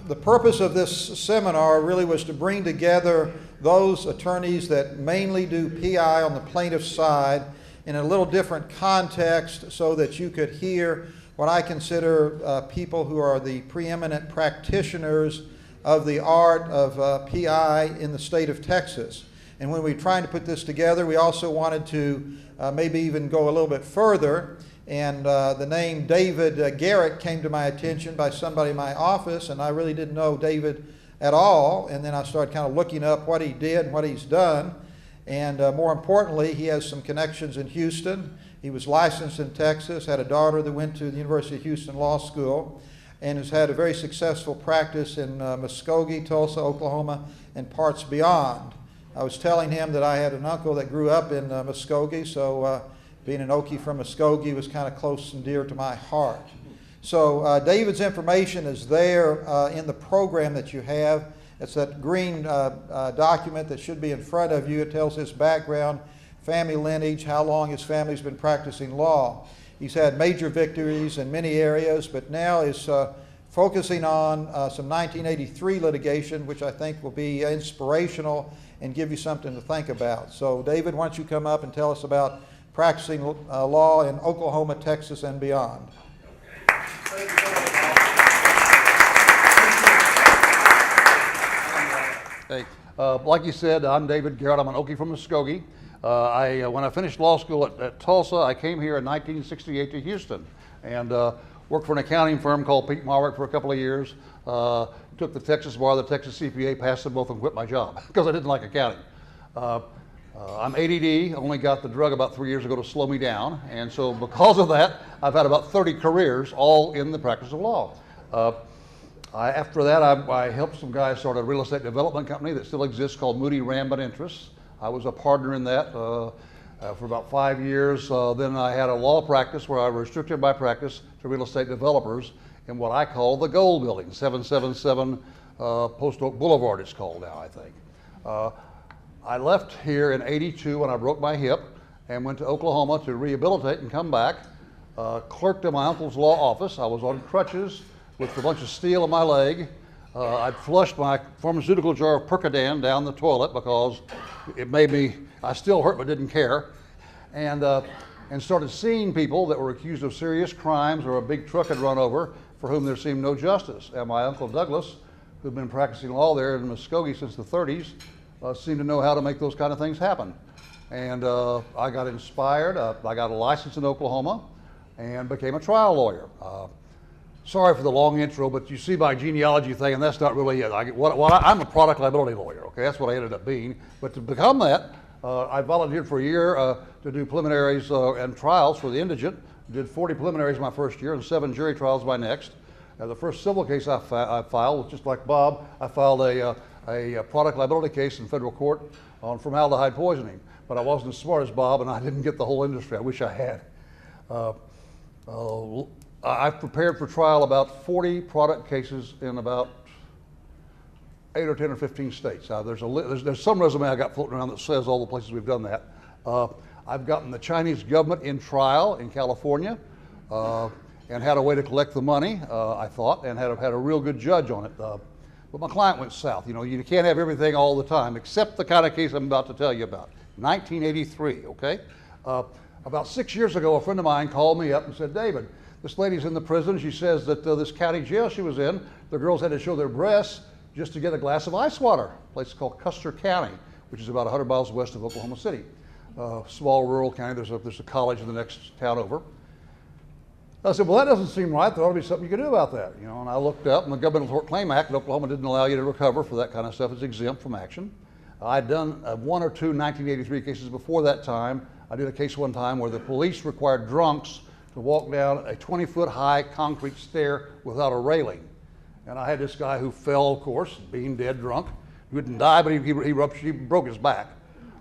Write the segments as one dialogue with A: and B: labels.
A: The purpose of this seminar really was to bring together those attorneys that mainly do PI on the plaintiff's side in a little different context so that you could hear what I consider people who are the preeminent practitioners of the art of PI in the state of Texas. And when we were trying to put this together, we also wanted to maybe even go a little bit further. And the name David Garrett came to my attention by somebody in my office, and I really didn't know David at all. And then I started kind of looking up what he did and what he's done. And more importantly, he has some connections in Houston. He was licensed in Texas, had a daughter that went to the University of Houston Law School, and has had a very successful practice in Muskogee, Tulsa, Oklahoma, and parts beyond. I was telling him that I had an uncle that grew up in Muskogee, so being an Okie from Muskogee was kind of close and dear to my heart. So David's information is there in the program that you have. It's that green document that should be in front of you. It tells his background, family lineage, how long his family's been practicing law. He's had major victories in many areas, but now is focusing on some 1983 litigation, which I think will be inspirational and give you something to think about. So David, why don't you come up and tell us about practicing law in Oklahoma, Texas, and beyond.
B: Hey, like you said, I'm David Garrett. I'm an Okie from Muskogee. When I finished law school at Tulsa, I came here in 1968 to Houston and worked for an accounting firm called Pete Marwick for a couple of years. Took the Texas bar, the Texas CPA, passed them both, and quit my job because I didn't like accounting. I'm ADD, only got the drug about 3 years ago to slow me down, and so because of that, I've had about 30 careers, all in the practice of law. After that, I helped some guys start a real estate development company that still exists called Moody Rambin Interests. I was a partner in that for about 5 years. Then I had a law practice where I restricted my practice to real estate developers in what I call the Gold Building, 777 Post Oak Boulevard it's called now, I think. I left here in '82 when I broke my hip and went to Oklahoma to rehabilitate and come back. Clerked in my uncle's law office. I was on crutches with a bunch of steel in my leg. I'd flushed my pharmaceutical jar of Percodan down the toilet because it made me, I still hurt but didn't care. And started seeing people that were accused of serious crimes or a big truck had run over for whom there seemed no justice. And my Uncle Douglas, who'd been practicing law there in Muskogee since the 30s, seemed to know how to make those kind of things happen. And I got inspired. I got a license in Oklahoma and became a trial lawyer. Sorry for the long intro, but you see my genealogy thing, and that's not really it. I'm a product liability lawyer, okay? That's what I ended up being. But to become that, I volunteered for a year to do preliminaries and trials for the indigent. Did 40 preliminaries my first year and 7 jury trials my next. The first civil case I filed was just like Bob. I filed a product liability case in federal court on formaldehyde poisoning. But I wasn't as smart as Bob, and I didn't get the whole industry. I wish I had. I've prepared for trial about 40 product cases in about 8 or 10 or 15 states. There's some resume I got floating around that says all the places we've done that. I've gotten the Chinese government in trial in California and had a way to collect the money, I thought, and had a real good judge on it. But my client went south. You know, you can't have everything all the time, except the kind of case I'm about to tell you about. 1983, okay? About 6 years ago, a friend of mine called me up and said, David, this lady's in the prison. She says that this county jail she was in, the girls had to show their breasts just to get a glass of ice water. A place called Custer County, which is about 100 miles west of Oklahoma City. Small rural county. There's a college in the next town over. I said, well, that doesn't seem right. There ought to be something you can do about that. You know, and I looked up, and the Governmental Tort Claim Act in Oklahoma didn't allow you to recover for that kind of stuff. It's exempt from action. I'd done 1 or 2 1983 cases before that time. I did a case one time where the police required drunks to walk down a 20-foot high concrete stair without a railing. And I had this guy who fell, of course, being dead drunk. He didn't die, but he broke his back.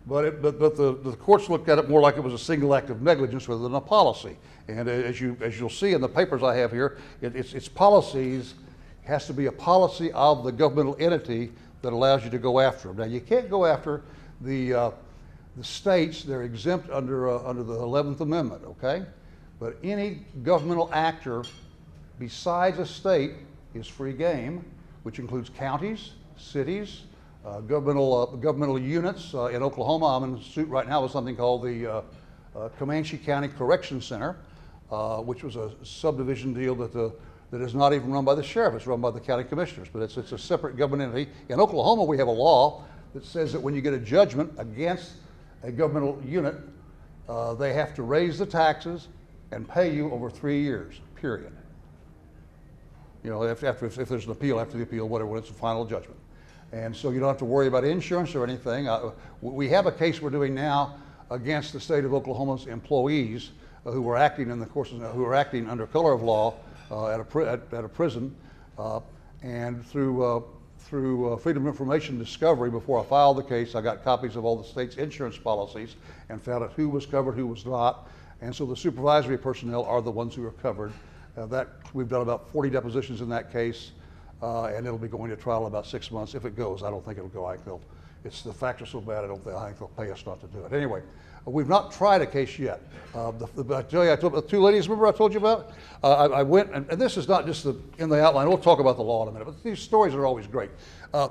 B: But the courts looked at it more like it was a single act of negligence rather than a policy. And as you'll see in the papers I have here, its policies has to be a policy of the governmental entity that allows you to go after them. Now you can't go after the states. They're exempt under the 11th Amendment, okay? But any governmental actor besides a state is free game, which includes counties, cities, governmental units. In Oklahoma, I'm in a suit right now with something called the Comanche County Correction Center, which was a subdivision deal that is not even run by the sheriff. It's run by the county commissioners, but it's a separate government entity. In Oklahoma, we have a law that says that when you get a judgment against a governmental unit, they have to raise the taxes and pay you over 3 years, period. You know, if there's an appeal, after the appeal, whatever, when it's a final judgment. And so you don't have to worry about insurance or anything. We have a case we're doing now against the state of Oklahoma's employees who were acting in the courses, who were acting under color of law at a prison, and through Freedom of Information discovery, before I filed the case, I got copies of all the state's insurance policies and found out who was covered, who was not. And so the supervisory personnel are the ones who are covered. We've done about 40 depositions in that case, and it'll be going to trial in about 6 months. If it goes, I don't think it'll go. The facts are so bad, I think they'll pay us not to do it. Anyway, we've not tried a case yet. I tell you, I told the two ladies, remember I told you about? I went, and this is not just in the outline, we'll talk about the law in a minute, but these stories are always great. There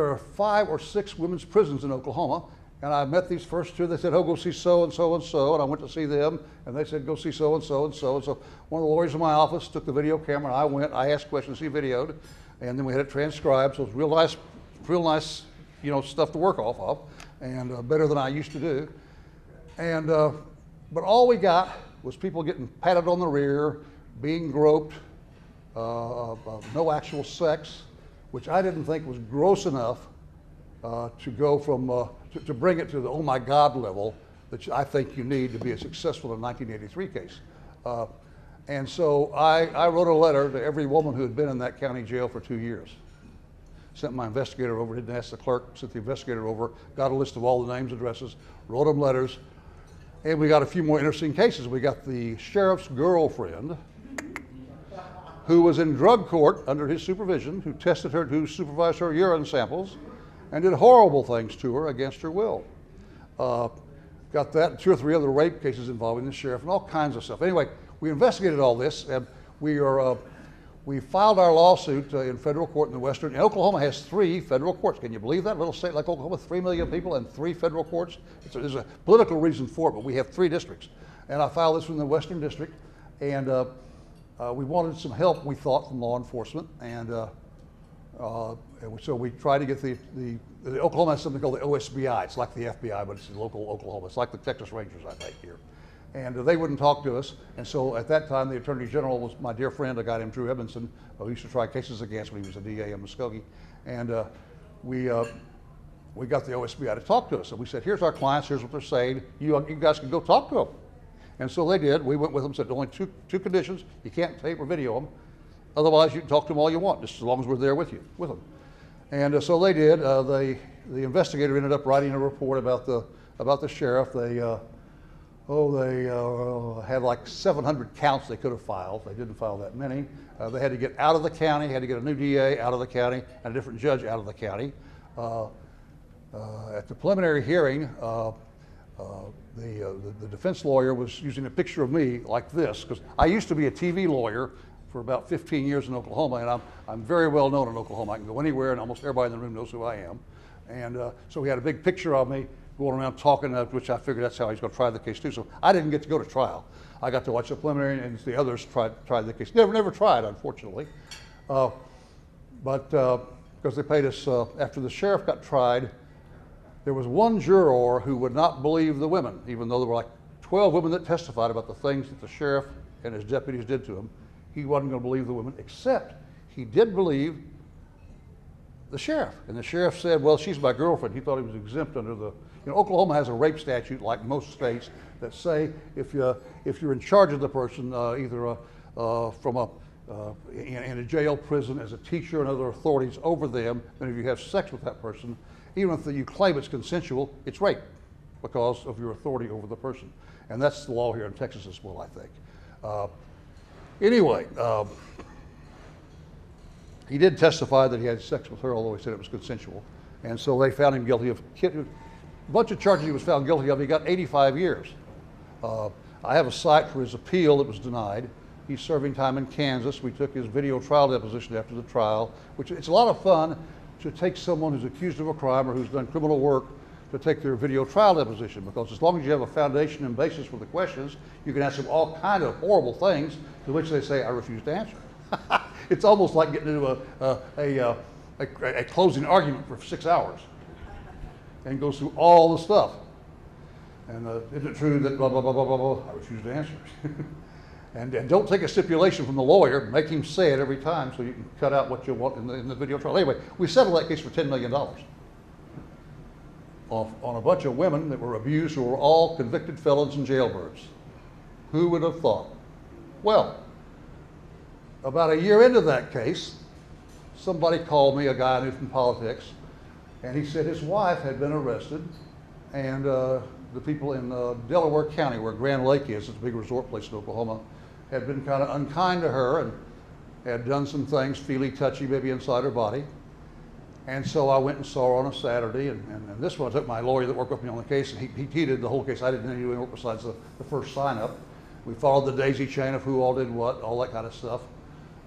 B: are 5 or 6 women's prisons in Oklahoma, and I met these first two. They said, oh, go see so and so and so, and I went to see them, and they said, go see so and so and so. And so one of the lawyers in my office took the video camera, and I went, I asked questions, he videoed, and then we had it transcribed, so it was real nice, you know, stuff to work off of, and better than I used to do. And but all we got was people getting patted on the rear, being groped, no actual sex, which I didn't think was gross enough to go from to bring it to the oh my God level that I think you need to be a successful in 1983 case. And so I wrote a letter to every woman who had been in that county jail for 2 years. Sent my investigator over, didn't ask the clerk, sent the investigator over, got a list of all the names, addresses, wrote them letters, and we got a few more interesting cases. We got the sheriff's girlfriend, who was in drug court under his supervision, who supervised her urine samples, and did horrible things to her against her will. Got that, 2 or 3 other rape cases involving the sheriff, and all kinds of stuff. Anyway, we investigated all this, and we filed our lawsuit in federal court in the Western. And Oklahoma has 3 federal courts. Can you believe that? A little state like Oklahoma, 3 million people and 3 federal courts. There's a political reason for it, but we have 3 districts. And I filed this from the Western District, and we wanted some help, we thought, from law enforcement. And so we tried to get the Oklahoma has something called the OSBI. It's like the FBI, but it's in local Oklahoma. It's like the Texas Rangers, I think, here. And they wouldn't talk to us. And so at that time, the Attorney General was my dear friend, a guy named Drew Edmondson, who used to try cases against me. He was a DA in Muskogee. And we got the OSBI to talk to us. And we said, here's our clients, here's what they're saying. You guys can go talk to them. And so they did. We went with them, said only two conditions. You can't tape or video them. Otherwise, you can talk to them all you want, just as long as we're there with them. And so they did. The investigator ended up writing a report about the sheriff. They had like 700 counts they could have filed. They didn't file that many. They had to get out of the county, had to get a new DA out of the county, and a different judge out of the county. At the preliminary hearing, the defense lawyer was using a picture of me like this, because I used to be a TV lawyer for about 15 years in Oklahoma, and I'm very well known in Oklahoma. I can go anywhere, and almost everybody in the room knows who I am. And so he had a big picture of me going around talking, which I figured that's how he's going to try the case too. So I didn't get to go to trial. I got to watch the preliminary, and the others tried the case. Never tried, unfortunately. But because they paid us, after the sheriff got tried, there was one juror who would not believe the women, even though there were like 12 women that testified about the things that the sheriff and his deputies did to him. He wasn't going to believe the women, except he did believe the sheriff. And the sheriff said, well, she's my girlfriend. He thought he was exempt under the, Oklahoma has a rape statute like most states that say if you're in charge of the person, either in a jail, prison, as a teacher and other authorities over them, and if you have sex with that person, even if you claim it's consensual, it's rape because of your authority over the person. And that's the law here in Texas as well, I think. Anyway, he did testify that he had sex with her, although he said it was consensual. And so they found him guilty of a bunch of charges he was found guilty of. He got 85 years. I have a cite for his appeal that was denied. He's serving time in Kansas. We took his video trial deposition after the trial, which it's a lot of fun to take someone who's accused of a crime or who's done criminal work to take their video trial deposition, because as long as you have a foundation and basis for the questions, you can ask them all kind of horrible things to which they say, I refuse to answer. It's almost like getting into a closing argument for 6 hours and goes through all the stuff. And isn't it true that blah, blah, blah, blah, blah, blah, I refuse to answer. And don't take a stipulation from the lawyer, make him say it every time so you can cut out what you want in the video trial. Anyway, we settled that case for $10 million on a bunch of women that were abused who were all convicted felons and jailbirds. Who would have thought? Well, about a year into that case, somebody called me, a guy I knew from politics, and he said his wife had been arrested, and the people in Delaware County, where Grand Lake is, it's a big resort place in Oklahoma, had been kind of unkind to her and had done some things, feely, touchy, maybe inside her body. And so I went and saw her on a Saturday, and this one I took my lawyer that worked with me on the case, and he did the whole case. I didn't do any work besides the first sign-up. We followed the daisy chain of who all did what, all that kind of stuff.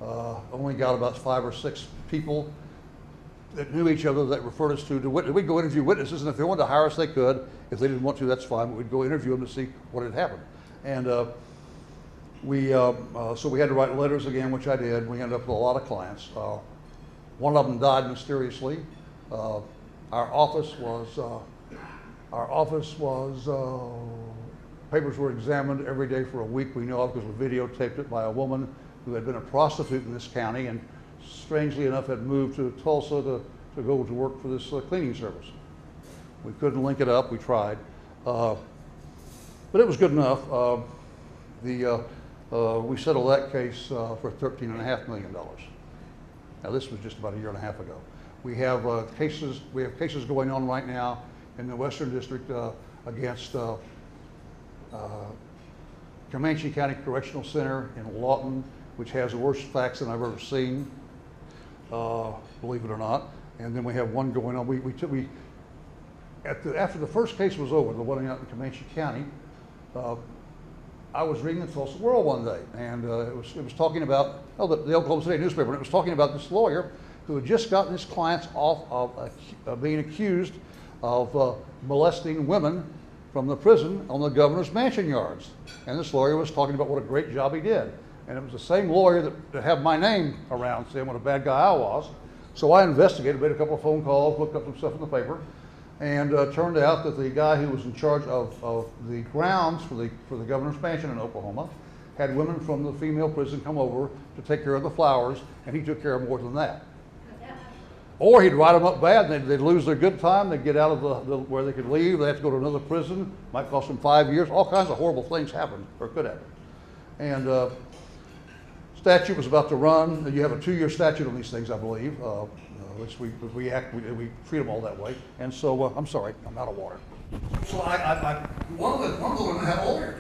B: Only got about 5 or 6 people that knew each other that referred us to witness. We'd go interview witnesses, and if they wanted to hire us, they could. If they didn't want to, that's fine, but we'd go interview them to see what had happened. And so we had to write letters again, which I did. We ended up with a lot of clients. One of them died mysteriously. Our office was, papers were examined every day for a week, we know of, because we videotaped it by a woman who had been a prostitute in this county and strangely enough had moved to Tulsa to go to work for this cleaning service. We couldn't link it up, we tried. But it was good enough. We settled that case for $13.5 million. Now this was just about a year and a half ago. We have cases going on right now in the Western District against Comanche County Correctional Center in Lawton, which has worse facts than I've ever seen, believe it or not. And then we have one going on. After the first case was over, the one out in Comanche County, I was reading the Tulsa World one day, and it was talking about the Oklahoma City newspaper, and it was talking about this lawyer who had just gotten his clients off of being accused of molesting women from the prison on the governor's mansion yards. And this lawyer was talking about what a great job he did. And it was the same lawyer that had my name around saying what a bad guy I was. So I investigated, made a couple of phone calls, looked up some stuff in the paper, and turned out that the guy who was in charge of the grounds for the governor's mansion in Oklahoma had women from the female prison come over to take care of the flowers, and he took care of more than that. Or he'd write them up bad, and they'd lose their good time, they'd get out of where they could leave, they have to go to another prison, might cost them 5 years, all kinds of horrible things happened, or could happen. And statute was about to run. You have a 2-year statute on these things, I believe, which we treat them all that way. And so, I'm sorry, I'm out of water. So one of the women had a lawyer.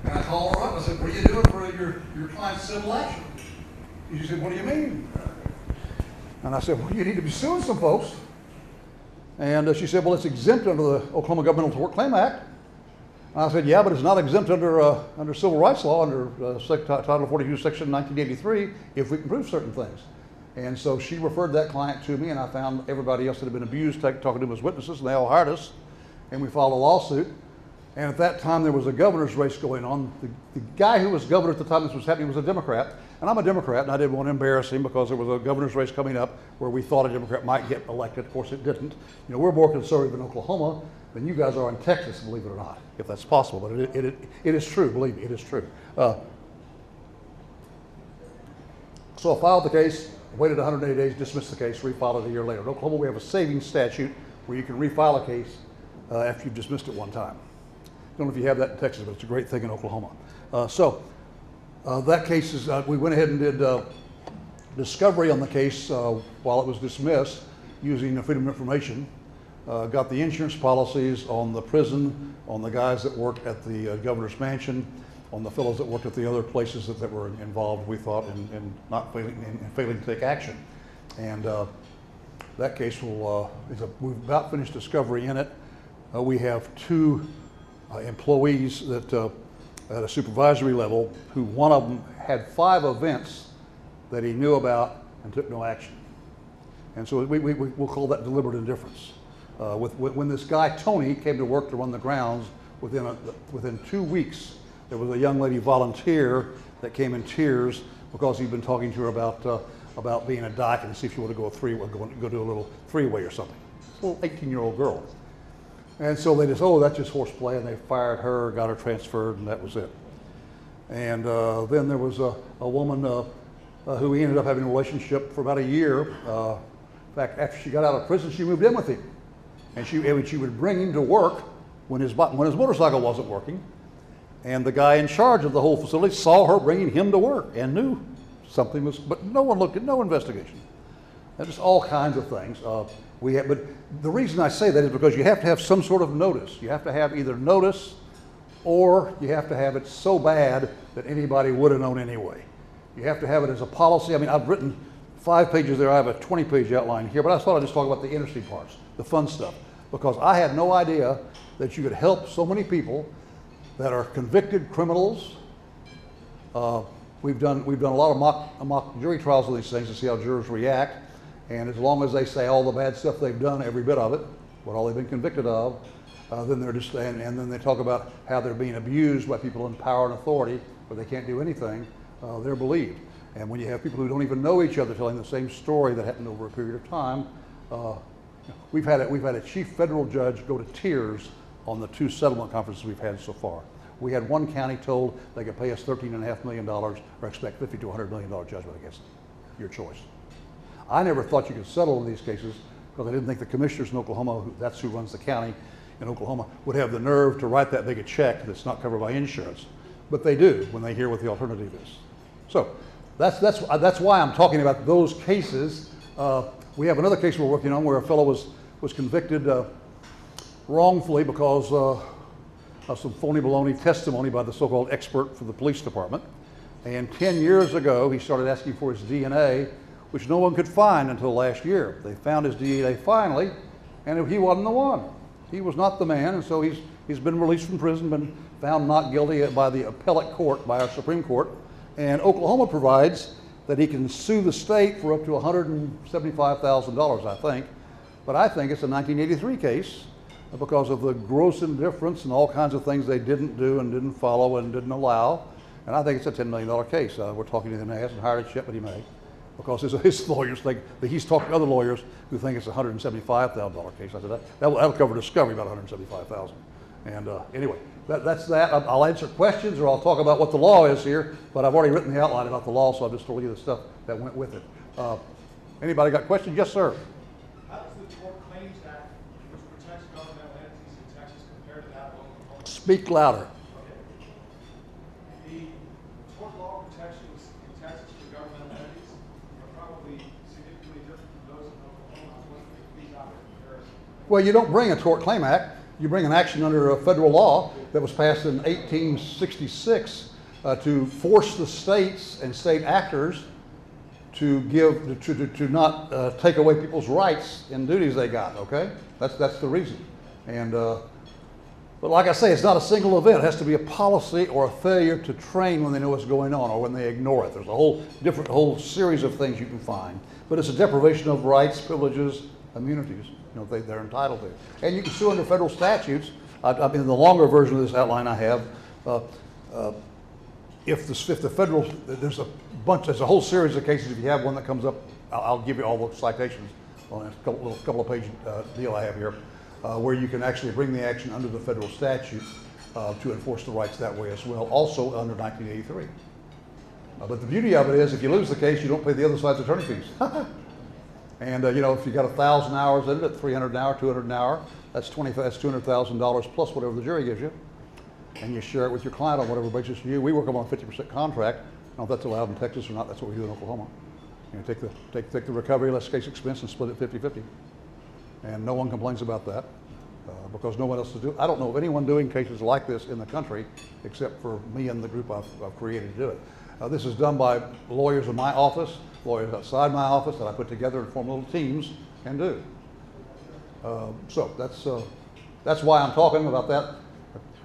B: And I called her up, I said, what are you doing for your client's civil action? She said, what do you mean? And I said, well, you need to be suing some folks. And she said, well, it's exempt under the Oklahoma Governmental Tort Claim Act. And I said, yeah, but it's not exempt under civil rights law, under Title 42, Section 1983, if we can prove certain things. And so she referred that client to me, and I found everybody else that had been abused talking to them as witnesses, and they all hired us, and we filed a lawsuit. And at that time, there was a governor's race going on. The guy who was governor at the time this was happening was a Democrat, and I'm a Democrat, and I didn't want to embarrass him because there was a governor's race coming up where we thought a Democrat might get elected. Of course, it didn't. You know, we're more conservative in Oklahoma than you guys are in Texas, believe it or not, if that's possible. But it is true, believe me, it is true. So I filed the case, waited 180 days, dismissed the case, refiled it a year later. In Oklahoma, we have a savings statute where you can refile a case after you've dismissed it one time. I don't know if you have that in Texas, but it's a great thing in Oklahoma. That case is, we went ahead and did discovery on the case while it was dismissed using Freedom of Information. Got the insurance policies on the prison, on the guys that worked at the governor's mansion, on the fellows that worked at the other places that were involved, we thought, in not failing to take action. And that case we've about finished discovery in it. We have 2 employees that at a supervisory level who one of them had 5 events that he knew about and took no action. And so we'll call that deliberate indifference. When this guy, Tony, came to work to run the grounds, within 2 weeks, there was a young lady volunteer that came in tears because he'd been talking to her about being a dyke and see if she wanted to go do a little three-way or something. This little 18-year-old girl. And so they just, oh, that's just horseplay, and they fired her, got her transferred, and that was it. And then there was a woman who he ended up having a relationship for about a year. In fact, after she got out of prison, she moved in with him. And she would bring him to work when his motorcycle wasn't working. And the guy in charge of the whole facility saw her bringing him to work and knew something was, but no one looked at, no investigation. And just all kinds of things. But the reason I say that is because you have to have some sort of notice. You have to have either notice or you have to have it so bad that anybody would have known anyway. You have to have it as a policy. I mean, I've written 5 pages there. I have a 20-page outline here, but I thought I'd just talk about the interesting parts, the fun stuff, because I had no idea that you could help so many people that are convicted criminals. We've done a lot of mock jury trials of these things to see how jurors react, and as long as they say all the bad stuff they've done, every bit of it, what all they've been convicted of, then they're just, and then they talk about how they're being abused by people in power and authority, where they can't do anything, they're believed. And when you have people who don't even know each other telling the same story that happened over a period of time, we've had a chief federal judge go to tears on the 2 settlement conferences we've had so far. We had one county told they could pay us $13.5 million or expect $50 to $100 million judgment against them. Your choice. I never thought you could settle in these cases because I didn't think the commissioners in Oklahoma, that's who runs the county in Oklahoma, would have the nerve to write that big a check that's not covered by insurance. But they do when they hear what the alternative is. So that's why I'm talking about those cases. We have another case we're working on where a fellow was convicted wrongfully because of some phony baloney testimony by the so-called expert for the police department. And 10 years ago, he started asking for his DNA, which no one could find until last year. They found his DNA finally, and he wasn't the one. He was not the man, and so he's been released from prison, been found not guilty by the appellate court, by our Supreme Court. And Oklahoma provides that he can sue the state for up to $175,000, I think. But I think it's a 1983 case because of the gross indifference and all kinds of things they didn't do and didn't follow and didn't allow. And I think it's a $10 million case. We're talking to him, he hasn't hired a shit, but he may. Because his lawyers think that he's talking to other lawyers who think it's a $175,000 case. I said, that'll cover discovery about $175,000. And anyway, that's that. I'll answer questions or I'll talk about what the law is here, but I've already written the outline about the law, so I've just told you the stuff that went with it. Anybody got questions? Yes, sir.
C: How does the Tort Claims Act, which protects governmental entities in Texas, compare to that one?
B: Speak louder.
C: Okay. The tort law protections in Texas for governmental entities are probably significantly different from those in Oklahoma. What do these out in comparison?
B: Well, you don't bring a Tort Claim Act. You bring an action under a federal law that was passed in 1866 to force the states and state actors to not take away people's rights and duties they got. Okay, that's the reason. And but like I say, it's not a single event. It has to be a policy or a failure to train when they know what's going on or when they ignore it. There's a whole series of things you can find. But it's a deprivation of rights, privileges, immunities. You know, they're entitled to. And you can sue under federal statutes. I mean, the longer version of this outline I have, if the federal, there's a whole series of cases. If you have one that comes up, I'll give you all the citations on a couple of page deal I have here, where you can actually bring the action under the federal statute to enforce the rights that way as well, also under 1983. But the beauty of it is, if you lose the case, you don't pay the other side's attorney fees. And you know, if you got 1,000 hours in it, 300 an hour, 200 an hour, that's $200,000 plus whatever the jury gives you, and you share it with your client on whatever basis you. We work on a 50% contract. I don't know if that's allowed in Texas or not. That's what we do in Oklahoma. You know, take the recovery less case expense and split it 50-50, and no one complains about that because no one else is doing. I don't know of anyone doing cases like this in the country except for me and the group I've created to do it. This is done by lawyers in my office, lawyers outside my office that I put together and form little teams and do. So that's why I'm talking about that.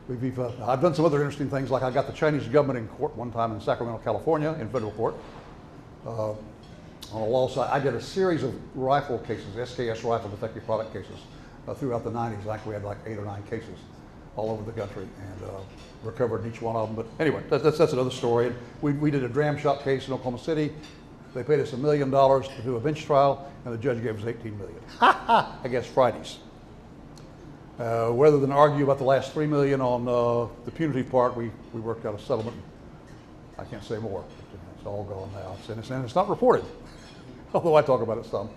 B: I've done some other interesting things, like I got the Chinese government in court one time in Sacramento, California, in federal court. On the law side, I did a series of rifle cases, SKS rifle defective product cases, throughout the 90s. Like we had like 8 or 9 cases all over the country, and recovered in each one of them. But anyway, that's another story. And we did a dram shop case in Oklahoma City. They paid us $1 million to do a bench trial, and the judge gave us $18 million. Against Fridays. Rather than argue about the last $3 million on the punitive part, we worked out a settlement. I can't say more. It's all gone now, and it's not reported, although I talk about it some.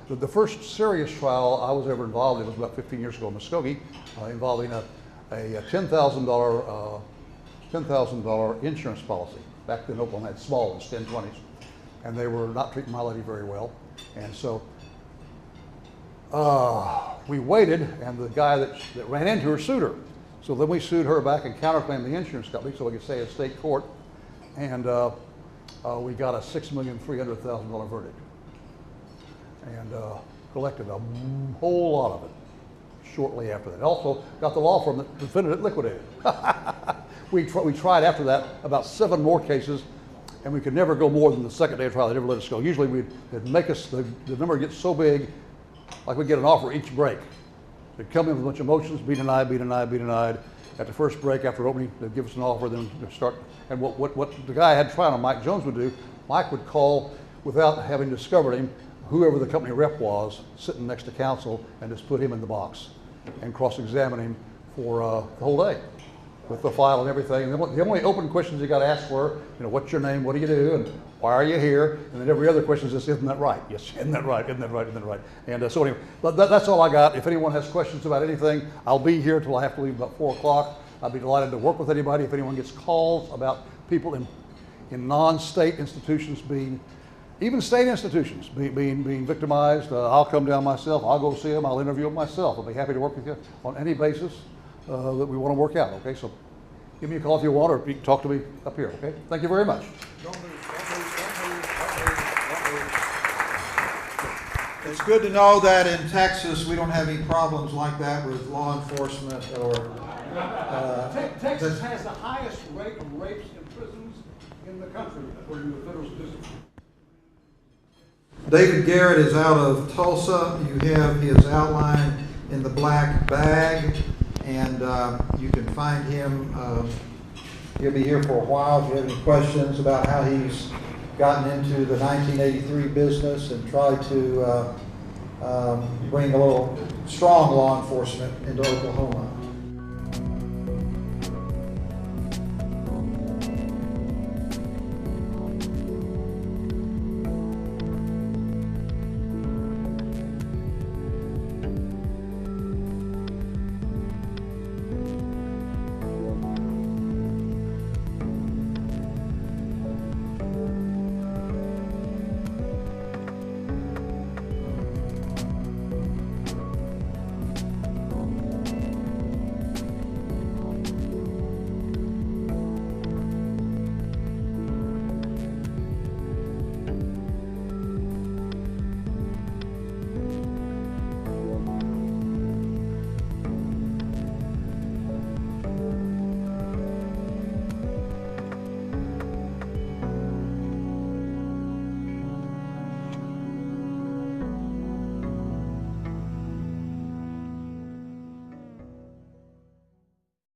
B: The first serious trial I was ever involved in was about 15 years ago in Muskogee, involving a $10,000 insurance policy. Back then, Oklahoma had small ones, 10-20s, and they were not treating my lady very well. And so we waited, and the guy that ran into her sued her. So then we sued her back and counterclaimed the insurance company so we could stay in state court. And we got a $6,300,000 verdict, and collected a whole lot of it shortly after that. Also got the law firm that defended it liquidated. We tried after that about 7 more cases, and we could never go more than the second day of trial. They never let us go. Usually they'd make us, the number gets so big, like we'd get an offer each break. They'd come in with a bunch of motions, be denied, be denied, be denied. At the first break, after opening, they'd give us an offer, then they'd start. And what the guy I had trial on, Mike Jones, would do, Mike would call, without having discovered him, whoever the company rep was sitting next to counsel, and just put him in the box and cross-examine him for the whole day with the file and everything. And the only open questions he got asked were, what's your name, what do you do, and why are you here? And then every other question is just, isn't that right? Yes, isn't that right? Isn't that right? Isn't that right? And so anyway, that's all I got. If anyone has questions about anything, I'll be here till I have to leave about 4 o'clock. I'd be delighted to work with anybody. If anyone gets calls about people in non-state institutions even state institutions being victimized, I'll come down myself. I'll go see them. I'll interview them myself. I'll be happy to work with you on any basis that we want to work out. Okay, so give me a call if you want, or you can talk to me up here. Okay, thank you very much.
A: Don't move. It's good to know that in Texas we don't have any problems like that with law enforcement or.
B: Texas has the highest rate of rapes in prisons in the country, according to the federal statistics.
A: David Garrett is out of Tulsa. You have his outline in the black bag, and you can find him. He'll be here for a while. If you have any questions about how he's gotten into the 1983 business and tried to bring a little strong law enforcement into Oklahoma.